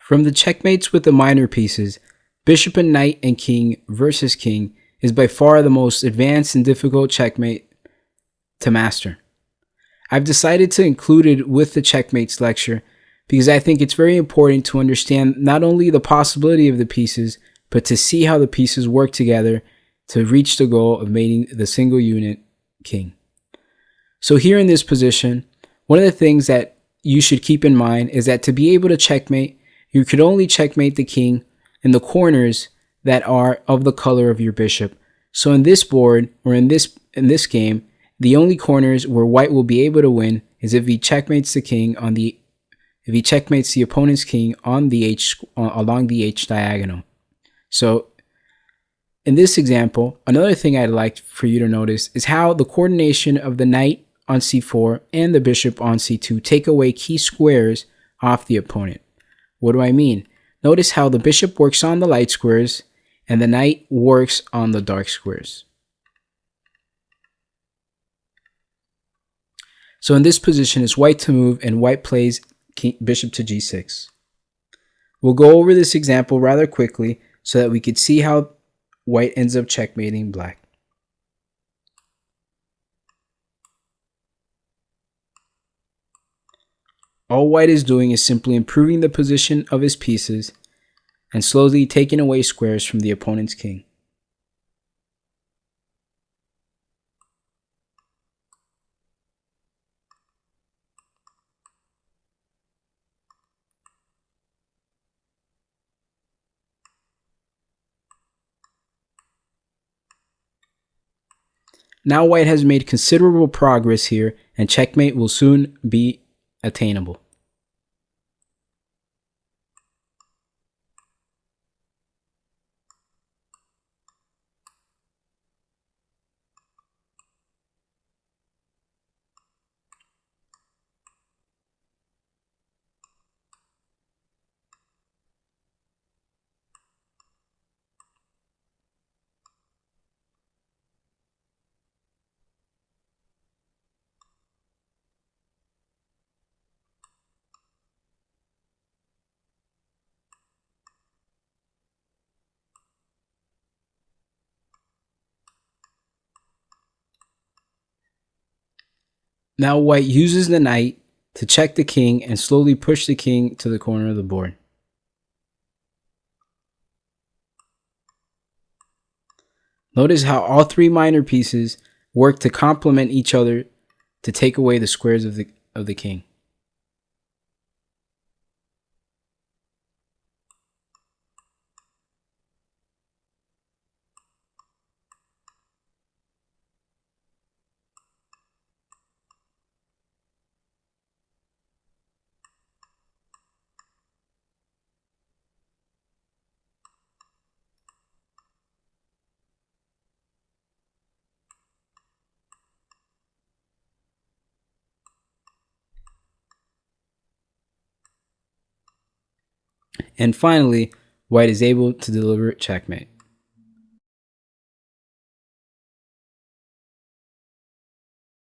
From the checkmates with the minor pieces, bishop and knight and king versus king is by far the most advanced and difficult checkmate to master. I've decided to include it with the checkmates lecture because I think it's very important to understand not only the possibility of the pieces, but to see how the pieces work together to reach the goal of mating the single unit king. So here in this position, one of the things that you should keep in mind is that to be able to checkmate, you could only checkmate the king in the corners that are of the color of your bishop. So in this board, or in this game, the only corners where white will be able to win is if he checkmates the opponent's king on the along the H diagonal. So in this example, another thing I'd like for you to notice is how the coordination of the knight on c4 and the bishop on c2 take away key squares off the opponent. What do I mean? Notice how the bishop works on the light squares and the knight works on the dark squares. So in this position, it's white to move and white plays bishop to g6. We'll go over this example rather quickly so that we could see how white ends up checkmating black. All white is doing is simply improving the position of his pieces and slowly taking away squares from the opponent's king. Now white has made considerable progress here, and checkmate will soon be attainable. Now white uses the knight to check the king and slowly push the king to the corner of the board. Notice how all three minor pieces work to complement each other to take away the squares of the king. And finally, white is able to deliver checkmate.